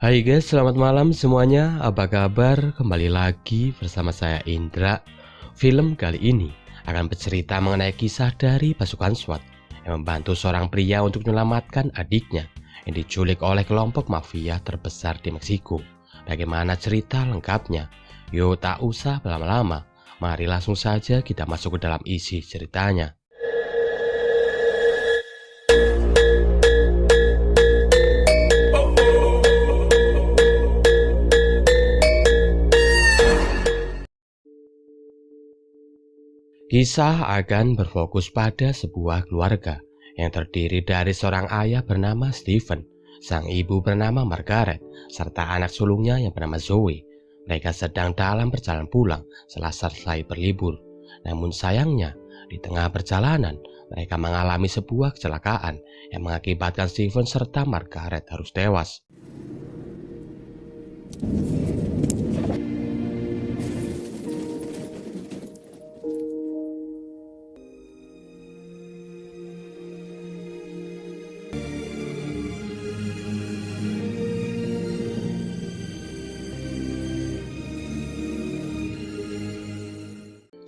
Hai guys, selamat malam semuanya. Apa kabar? Kembali lagi bersama saya Indra. Film kali ini akan bercerita mengenai kisah dari pasukan SWAT yang membantu seorang pria untuk menyelamatkan adiknya yang diculik oleh kelompok mafia terbesar di Meksiko. Bagaimana cerita lengkapnya? Yuk tak usah berlama-lama, mari langsung saja kita masuk ke dalam isi ceritanya. Kisah akan berfokus pada sebuah keluarga yang terdiri dari seorang ayah bernama Steven, sang ibu bernama Margaret, serta anak sulungnya yang bernama Zoe. Mereka sedang dalam perjalanan pulang setelah selesai berlibur. Namun sayangnya, di tengah perjalanan, mereka mengalami sebuah kecelakaan yang mengakibatkan Steven serta Margaret harus tewas.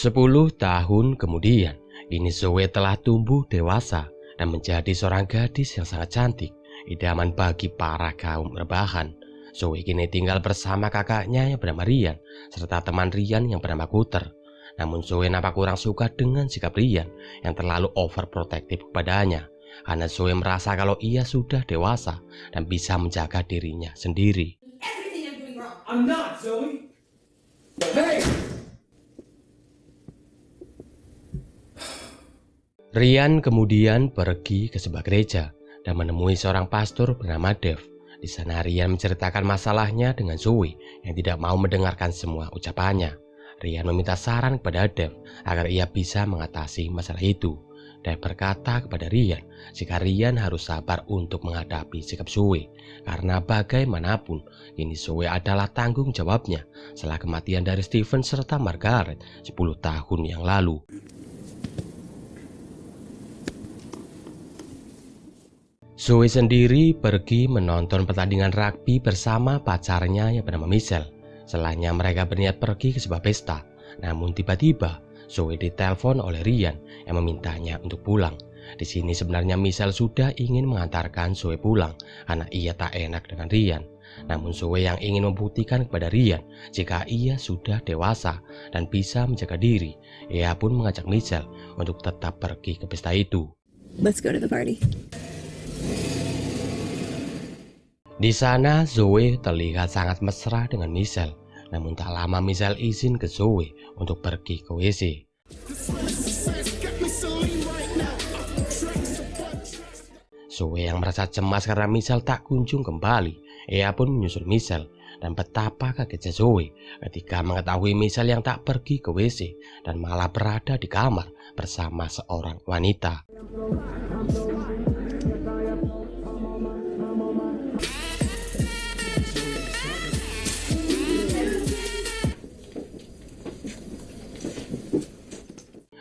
10 tahun kemudian, kini Zoe telah tumbuh dewasa dan menjadi seorang gadis yang sangat cantik, idaman bagi para kaum rebahan. Zoe kini tinggal bersama kakaknya yang bernama Ryan, serta teman Ryan yang bernama Cutter. Namun Zoe nampak kurang suka dengan sikap Ryan yang terlalu overprotective kepadanya, karena Zoe merasa kalau ia sudah dewasa dan bisa menjaga dirinya sendiri. I'm not, Zoe. Hey! Ryan kemudian pergi ke sebuah gereja dan menemui seorang pastor bernama Dave. Di sana Ryan menceritakan masalahnya dengan Zoe yang tidak mau mendengarkan semua ucapannya. Ryan meminta saran kepada Dave agar ia bisa mengatasi masalah itu. Dave berkata kepada Ryan jika Ryan harus sabar untuk menghadapi sikap Zoe, karena bagaimanapun kini Zoe adalah tanggung jawabnya setelah kematian dari Steven serta Margaret 10 tahun yang lalu. Zoe sendiri pergi menonton pertandingan rugby bersama pacarnya yang bernama Michelle. Setelahnya mereka berniat pergi ke sebuah pesta. Namun tiba-tiba Zoe ditelepon oleh Ryan yang memintanya untuk pulang. Di sini sebenarnya Michelle sudah ingin mengantarkan Zoe pulang karena ia tak enak dengan Ryan. Namun Zoe yang ingin membuktikan kepada Ryan jika ia sudah dewasa dan bisa menjaga diri, ia pun mengajak Michelle untuk tetap pergi ke pesta itu. Let's go to the party. Di sana Zoe terlihat sangat mesra dengan Michelle. Namun tak lama Michelle izin ke Zoe untuk pergi ke WC. Zoe yang merasa cemas karena Michelle tak kunjung kembali, ia pun menyusul Michelle. Dan betapa kagetnya Zoe ketika mengetahui Michelle yang tak pergi ke WC dan malah berada di kamar bersama seorang wanita.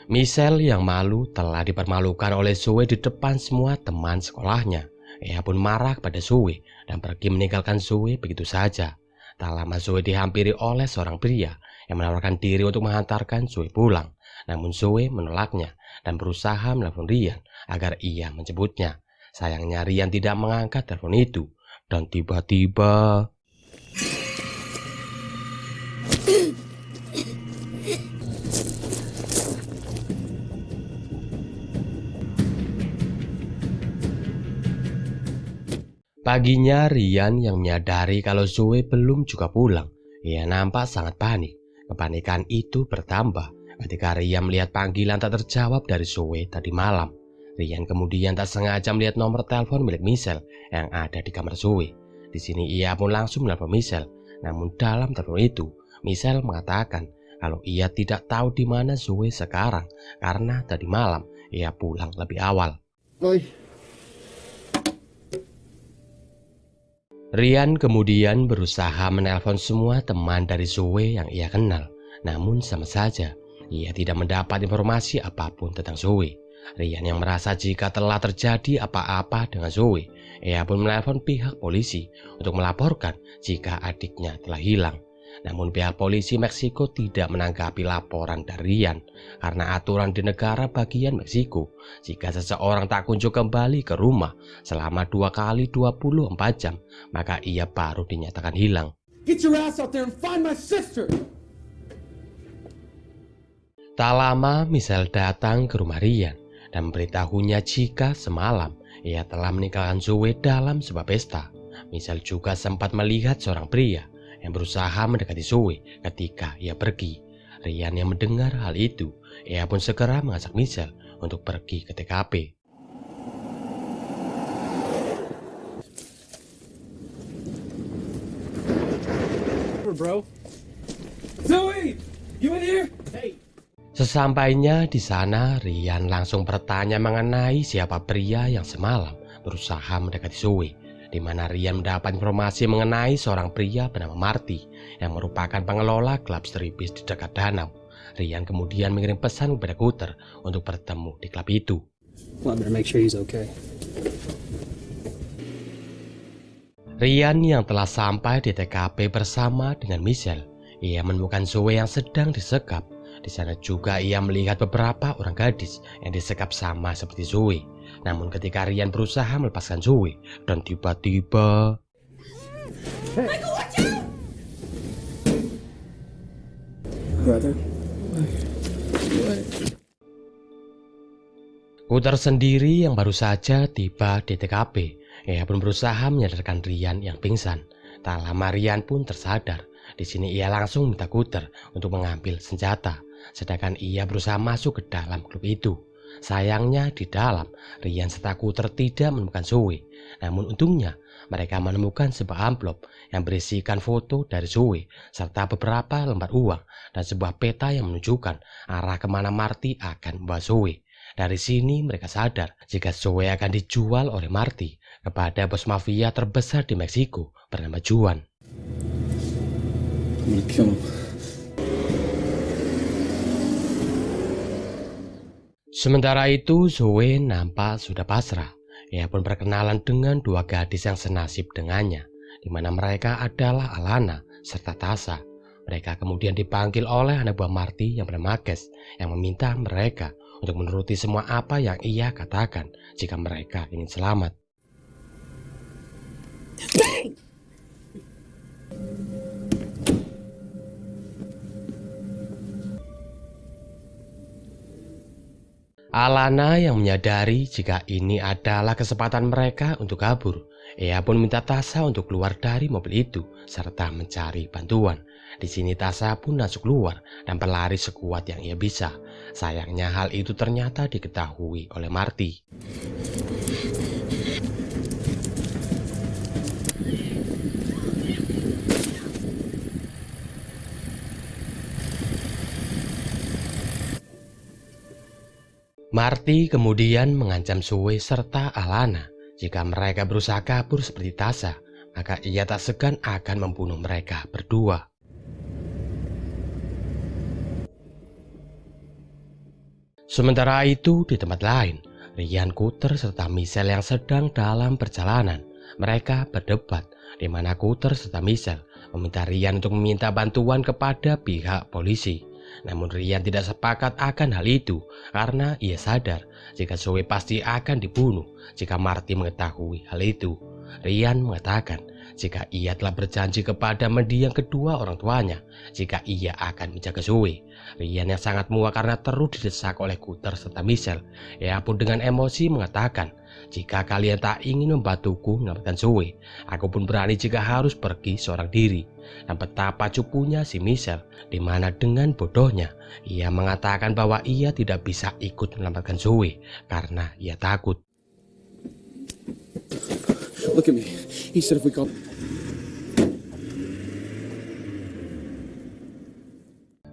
Michelle yang malu telah dipermalukan oleh Zoe di depan semua teman sekolahnya. Ia pun marah pada Zoe dan pergi meninggalkan Zoe begitu saja. Tak lama Zoe dihampiri oleh seorang pria yang menawarkan diri untuk menghantarkan Zoe pulang. Namun Zoe menolaknya dan berusaha menelpon Ryan agar ia menjemputnya. Sayangnya Ryan tidak mengangkat telepon itu. Dan tiba-tiba... Paginya Ryan yang menyadari kalau Zoe belum juga pulang. Ia nampak sangat panik. Kepanikan itu bertambah ketika Ryan melihat panggilan tak terjawab dari Zoe tadi malam. Ryan kemudian tak sengaja melihat nomor telepon milik Michelle yang ada di kamar Zoe. Di sini ia pun langsung menelpon Michelle. Namun dalam telepon itu, Michelle mengatakan kalau ia tidak tahu di mana Zoe sekarang karena tadi malam ia pulang lebih awal. Ryan kemudian berusaha menelpon semua teman dari Zoe yang ia kenal. Namun sama saja, ia tidak mendapat informasi apapun tentang Zoe. Rian yang merasa jika telah terjadi apa-apa dengan Zoe, ia pun menelpon pihak polisi untuk melaporkan jika adiknya telah hilang. Namun pihak polisi Meksiko tidak menanggapi laporan dari Rian karena aturan di negara bagian Meksiko, jika seseorang tak kunjung kembali ke rumah selama 2 kali 24 jam, maka ia baru dinyatakan hilang. Get your ass out there and find my sister. Tak lama Michelle datang ke rumah Rian dan memberitahunya jika semalam ia telah meninggalkan Zoe dalam sebuah pesta. Michelle juga sempat melihat seorang pria yang berusaha mendekati Zoe ketika ia pergi. Rian yang mendengar hal itu, ia pun segera mengajak Michelle untuk pergi ke TKP. Bro. Zoe, you in here? Hey. Sesampainya di sana, Rian langsung bertanya mengenai siapa pria yang semalam berusaha mendekati Zoe, di mana Rian mendapat informasi mengenai seorang pria bernama Marty yang merupakan pengelola klub striptease di dekat danau. Rian kemudian mengirim pesan kepada Cutter untuk bertemu di klub itu. Well, I better make sure he's okay. Rian yang telah sampai di TKP bersama dengan Michelle, ia menemukan Zoe yang sedang disekap. Di sana juga ia melihat beberapa orang gadis yang disekap sama seperti Zoe. Namun ketika Rian berusaha melepaskan Zoe, dan tiba-tiba... Michael, watch out! Brother. Cutter sendiri yang baru saja tiba di TKP, ia pun berusaha menyadarkan Rian yang pingsan. Tak lama Rian pun tersadar. Di sini ia langsung minta Cutter untuk mengambil senjata, sedangkan ia berusaha masuk ke dalam klub itu. Sayangnya di dalam, Rian serta Cutter tidak menemukan Zoe. Namun untungnya mereka menemukan sebuah amplop yang berisikan foto dari Zoe serta beberapa lembar uang dan sebuah peta yang menunjukkan arah kemana Marty akan membawa Zoe. Dari sini mereka sadar jika Zoe akan dijual oleh Marty kepada bos mafia terbesar di Meksiko bernama Juan. I'm gonna kill him. Sementara itu Zoe nampak sudah pasrah. Ia pun berkenalan dengan dua gadis yang senasib dengannya, di mana mereka adalah Alana serta Tasha. Mereka kemudian dipanggil oleh anak buah Marty yang bernama Kes, yang meminta mereka untuk menuruti semua apa yang ia katakan jika mereka ingin selamat. Alana yang menyadari jika ini adalah kesempatan mereka untuk kabur. Ia pun minta Tasha untuk keluar dari mobil itu serta mencari bantuan. Di sini Tasha pun langsung keluar dan berlari sekuat yang ia bisa. Sayangnya hal itu ternyata diketahui oleh Marty. Marty kemudian mengancam Zoe serta Alana jika mereka berusaha kabur seperti Tasha, maka ia tak segan akan membunuh mereka berdua. Sementara itu di tempat lain, Rian, Cutter serta Michelle yang sedang dalam perjalanan. Mereka berdebat di mana Cutter serta Michelle meminta Rian untuk meminta bantuan kepada pihak polisi. Namun Rian tidak sepakat akan hal itu karena ia sadar jika Zoe pasti akan dibunuh jika Marty mengetahui hal itu. Rian mengatakan jika ia telah berjanji kepada mendiang kedua orang tuanya jika ia akan menjaga Zoe. Rian yang sangat muak karena terus didesak oleh Cutter serta Michelle, ia pun dengan emosi mengatakan, jika kalian tak ingin membantuku menyelamatkan Zoe, aku pun berani jika harus pergi seorang diri. Dan betapa cupunya si Michelle, di mana dengan bodohnya ia mengatakan bahwa ia tidak bisa ikut menyelamatkan Zoe karena ia takut. Look at me. He said if we go.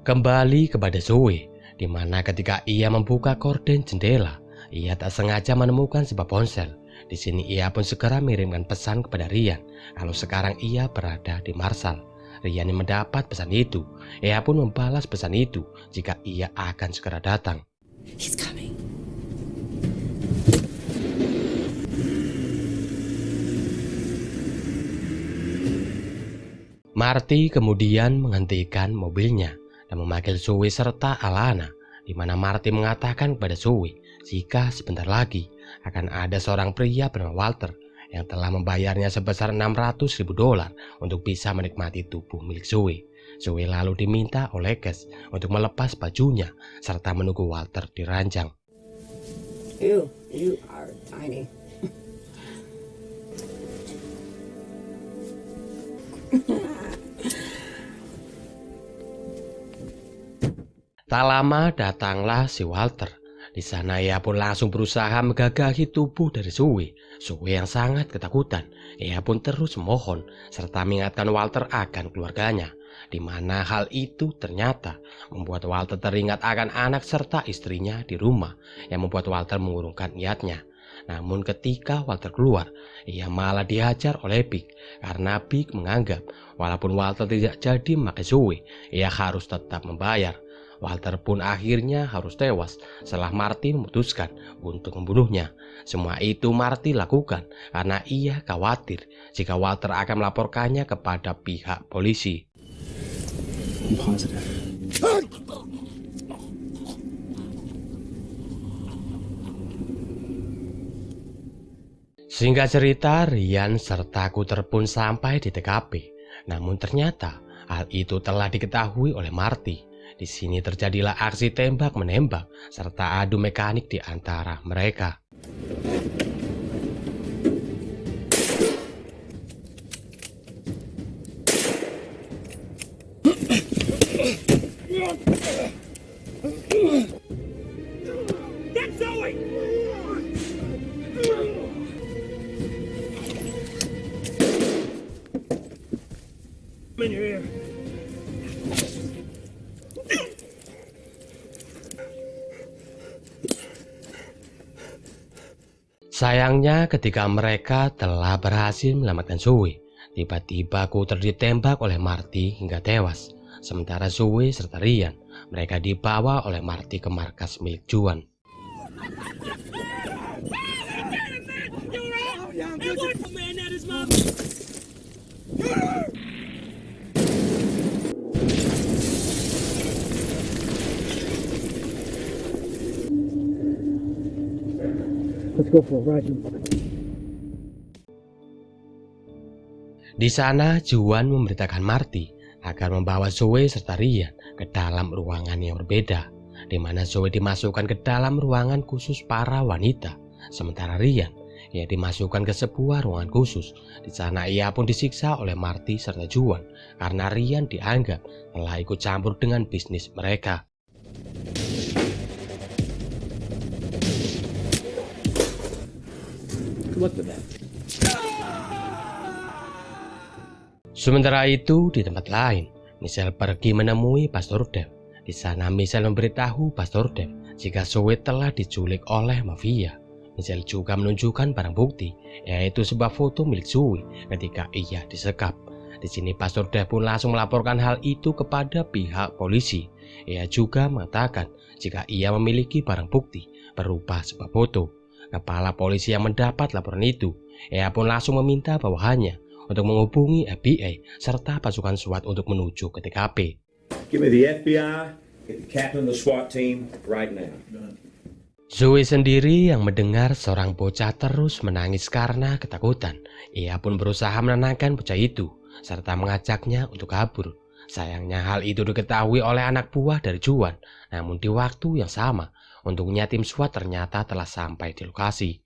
Kembali kepada Zoe, di mana ketika ia membuka korden jendela, ia tak sengaja menemukan sebuah ponsel. Di sini ia pun segera mengirimkan pesan kepada Rian kalau sekarang ia berada di Marshall. Rian yang mendapat pesan itu, ia pun membalas pesan itu jika ia akan segera datang. He's coming. Marty kemudian menghentikan mobilnya dan memanggil Zoe serta Alana, di mana Marty mengatakan kepada Zoe jika sebentar lagi akan ada seorang pria bernama Walter yang telah membayarnya sebesar $600.000 untuk bisa menikmati tubuh milik Zoe. Zoe lalu diminta oleh Cass untuk melepas bajunya serta menunggu Walter di ranjang. Ew, you are tiny. Tak lama datanglah si Walter. Di sana ia pun langsung berusaha menggagahi tubuh dari Zoe. Zoe yang sangat ketakutan. Ia pun terus memohon serta mengingatkan Walter akan keluarganya, di mana hal itu ternyata membuat Walter teringat akan anak serta istrinya di rumah, yang membuat Walter mengurungkan niatnya. Namun ketika Walter keluar, ia malah dihajar oleh Big karena Big menganggap walaupun Walter tidak jadi memakai Zoe, ia harus tetap membayar. Walter pun akhirnya harus tewas setelah Marty memutuskan untuk membunuhnya. Semua itu Marty lakukan karena ia khawatir jika Walter akan melaporkannya kepada pihak polisi. I'm positive. Singkat cerita, Ryan serta Cutter pun sampai di TKP. Namun ternyata hal itu telah diketahui oleh Marty. Di sini terjadilah aksi tembak-menembak serta adu mekanik di antara mereka. Get Zoe! I'm in your ear. Sayangnya ketika mereka telah berhasil menyelamatkan Zoe, tiba-tiba Cutter ditembak oleh Marty hingga tewas. Sementara Zoe serta Ryan, mereka dibawa oleh Marty ke markas milik Juan. Let's go for a ride. Di sana Juan memberitakan Marty agar membawa Zoe serta Ryan ke dalam ruangan yang berbeda, di mana Zoe dimasukkan ke dalam ruangan khusus para wanita, sementara Ryan ia dimasukkan ke sebuah ruangan khusus. Di sana ia pun disiksa oleh Marty serta Juan karena Ryan dianggap telah ikut campur dengan bisnis mereka. Good luck with that. Sementara itu di tempat lain, Michelle pergi menemui Pastor Dev. Di sana Michelle memberitahu Pastor Dev jika Zoe telah diculik oleh mafia. Michelle juga menunjukkan barang bukti, yaitu sebuah foto milik Zoe ketika ia disekap. Di sini Pastor Dev pun langsung melaporkan hal itu kepada pihak polisi. Ia juga mengatakan jika ia memiliki barang bukti berupa sebuah foto. Kepala polisi yang mendapat laporan itu, ia pun langsung meminta bawahannya untuk menghubungi FBI serta pasukan SWAT untuk menuju ke TKP. Give me the FBI, get the captain of the SWAT team right now. Zoe sendiri yang mendengar seorang bocah terus menangis karena ketakutan. Ia pun berusaha menenangkan bocah itu serta mengajaknya untuk kabur. Sayangnya hal itu diketahui oleh anak buah dari Juan. Namun di waktu yang sama, untungnya tim SWAT ternyata telah sampai di lokasi.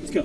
Let's go.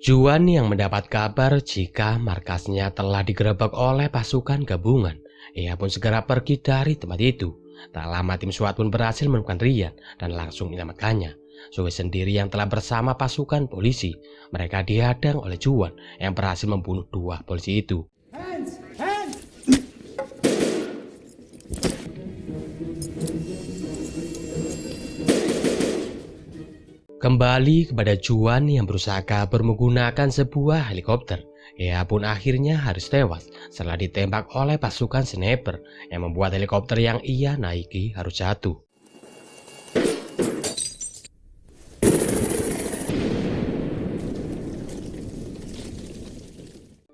Juan yang mendapat kabar jika markasnya telah digerebek oleh pasukan gabungan, ia pun segera pergi dari tempat itu. Tak lama tim SWAT pun berhasil menemukan Ryan dan langsung menyelamatkannya. Zoe sendiri yang telah bersama pasukan polisi, mereka dihadang oleh Juan yang berhasil membunuh dua polisi itu. Hands! Hands! Kembali kepada Juan yang berusaha kabur menggunakan sebuah helikopter. Ia pun akhirnya harus tewas setelah ditembak oleh pasukan sniper yang membuat helikopter yang ia naiki harus jatuh.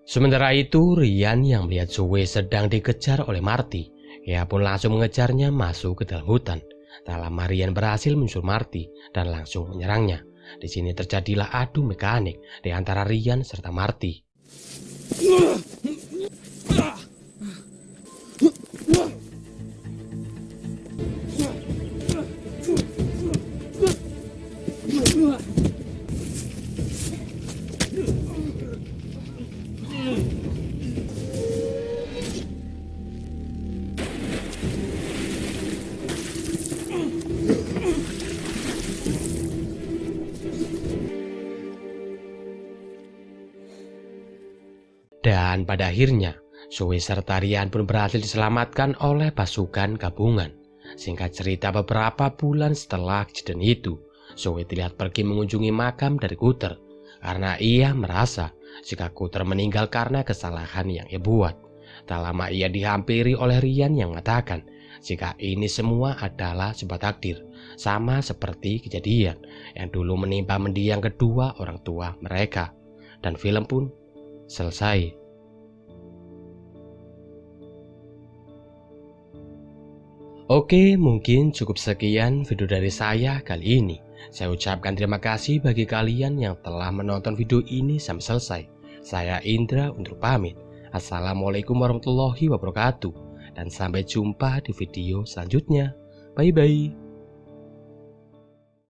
Sementara itu, Ryan yang melihat Zoe sedang dikejar oleh Marty. Ia pun langsung mengejarnya masuk ke dalam hutan. Tak lama Ryan berhasil menyusul Marty dan langsung menyerangnya. Di sini terjadilah adu mekanik di antara Ryan serta Marty. Dan pada akhirnya, Zoe serta Ryan pun berhasil diselamatkan oleh pasukan gabungan. Singkat cerita, beberapa bulan setelah kejadian itu, Zoe terlihat pergi mengunjungi makam dari Cutter karena ia merasa jika Cutter meninggal karena kesalahan yang ia buat. Tak lama ia dihampiri oleh Ryan yang mengatakan jika ini semua adalah sebuah takdir, sama seperti kejadian yang dulu menimpa mendiang kedua orang tua mereka. Dan film pun selesai. Oke, mungkin cukup sekian video dari saya kali ini. Saya ucapkan terima kasih bagi kalian yang telah menonton video ini sampai selesai. Saya Indra undur pamit. Assalamualaikum warahmatullahi wabarakatuh. Dan sampai jumpa di video selanjutnya. Bye-bye.